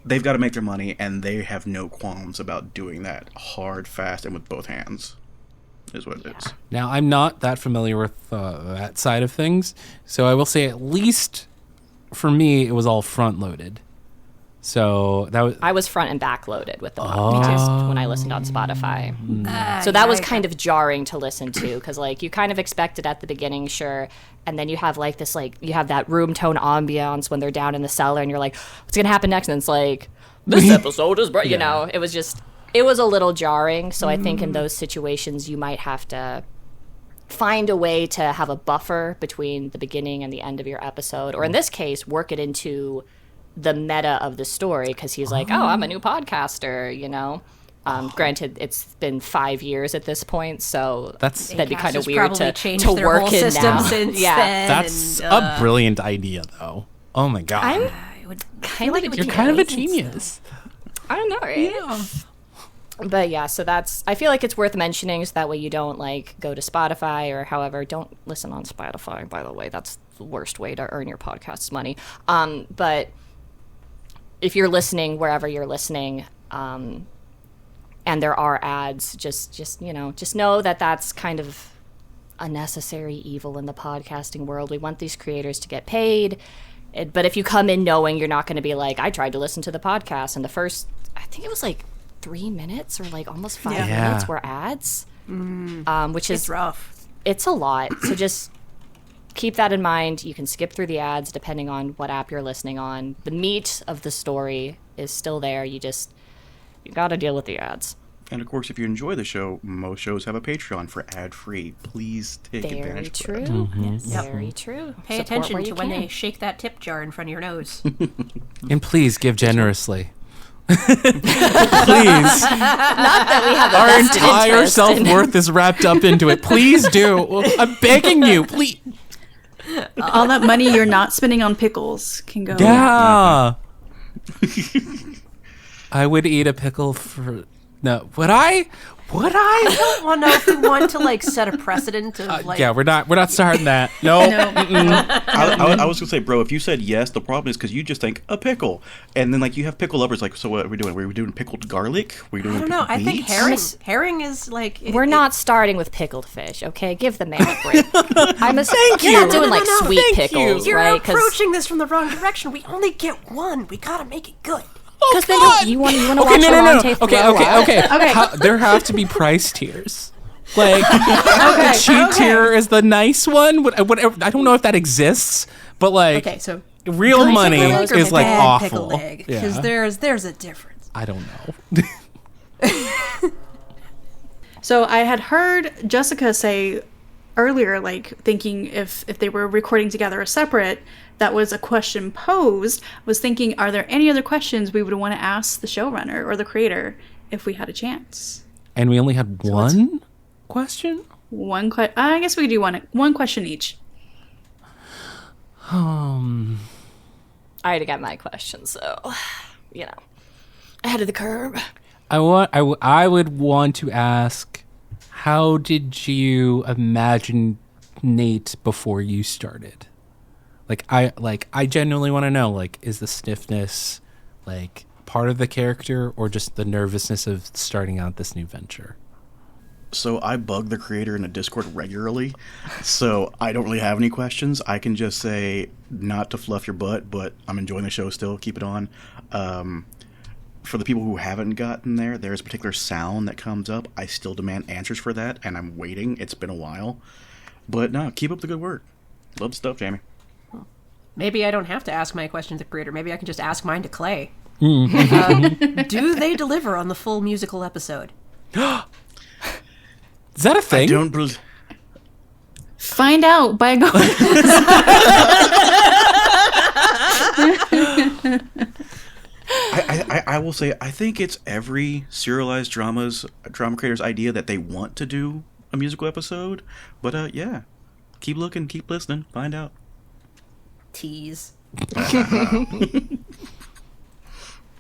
they've got to make their money, and they have no qualms about doing that hard, fast, and with both hands. Is what it is. Now, I'm not that familiar with that side of things, so I will say at least for me, it was all front-loaded. So that was... I was front and back loaded with the podcast when I listened on Spotify. So that was kind of jarring to listen to, because like you kind of expect it at the beginning, sure, and then you have like this, like you have that room tone ambiance when they're down in the cellar, and you're like, what's gonna happen next? And it's like, this episode is bright. You know, it was a little jarring. So I think in those situations you might have to find a way to have a buffer between the beginning and the end of your episode, or in this case, work it into the meta of the story, because he's like, oh, I'm a new podcaster, you know. Granted, it's been 5 years at this point, so that'd be kind of weird to work in now. Since that's a brilliant idea, though. Oh my god, You're kind of a genius. I don't know, right? Yeah. But yeah, so I feel like it's worth mentioning, so that way you don't like go to Spotify or however. Don't listen on Spotify, by the way. That's the worst way to earn your podcast's money. But if you're listening wherever you're listening, and there are ads, just know that that's kind of a necessary evil in the podcasting world. We want these creators to get paid, but if you come in knowing you're not going to be like, I tried to listen to the podcast, and the first, I think it was like 3 minutes or like almost 5 minutes were ads, which is rough. It's a lot. So just keep that in mind. You can skip through the ads depending on what app you're listening on. The meat of the story is still there. You got to deal with the ads. And of course, if you enjoy the show, most shows have a Patreon for ad-free. Please take advantage of that. Very true. Pay attention to when they shake that tip jar in front of your nose. And please give generously. Please. Not that we have our entire self-worth is wrapped up into it. Please do. I'm begging you. Please. All that money you're not spending on pickles can go. Yeah. I would eat a pickle for... No. Would I? I don't want to know if we want to like set a precedent of like... Yeah, we're not starting that. No. I was going to say, bro, if you said yes, the problem is because you just think a pickle. And then like you have pickle lovers, like, so what are we doing? Are we doing pickled garlic? Are we doing I don't know. I think herring is like... We're not starting with pickled fish, okay? Give the man a break. Thank you. You're not doing like sweet pickles, You're right? approaching this from the wrong direction. We only get one. We got to make it good. Because you want to watch no. Okay. There have to be price tiers. Like the cheap tier is the nice one. Whatever. I don't know if that exists, but like so real money is like awful. Because there's a difference. I don't know. So I had heard Jessica say earlier, like thinking if they were recording together or separate, that was a question posed. Was thinking, are there any other questions we would want to ask the showrunner or the creator if we had a chance? And we only had one question? I guess we could do one question each. I already got my question, so ahead of the curve. I would want to ask, how did you imagine Nate before you started? I genuinely want to know, like, is the stiffness like part of the character or just the nervousness of starting out this new venture? So I bug the creator in the Discord regularly, so I don't really have any questions. I can just say, not to fluff your butt, but I'm enjoying the show still. Keep it on. for the people who haven't gotten there, there's a particular sound that comes up. I still demand answers for that, and I'm waiting. It's been a while. But no, keep up the good work. Love the stuff, Jamie. Maybe I don't have to ask my question to the creator. Maybe I can just ask mine to Clay. Do they deliver on the full musical episode? Is that a thing? I don't believe... Find out by going. I will say, I think it's every serialized drama creator's idea that they want to do a musical episode. But yeah, keep looking, keep listening, find out. Tease.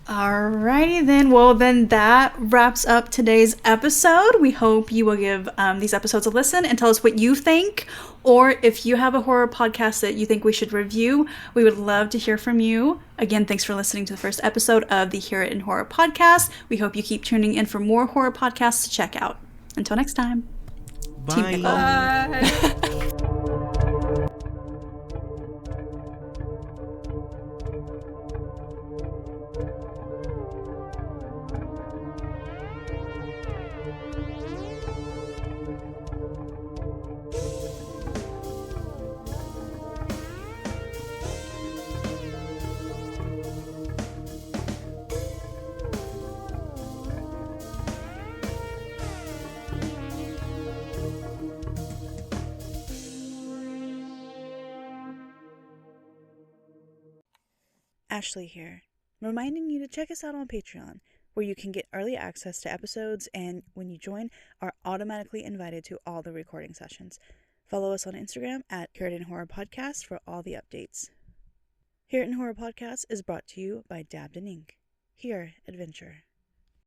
Alrighty then. Well, then that wraps up today's episode. We hope you will give these episodes a listen and tell us what you think. Or if you have a horror podcast that you think we should review, we would love to hear from you. Again, thanks for listening to the first episode of the Hear It in Horror podcast. We hope you keep tuning in for more horror podcasts to check out. Until next time. Bye. Bye. Ashley here, reminding you to check us out on Patreon, where you can get early access to episodes and, when you join, are automatically invited to all the recording sessions. Follow us on Instagram at Hear It in Horror Podcast for all the updates. Hear It in Horror Podcast is brought to you by Dabbed in Ink. Here, adventure.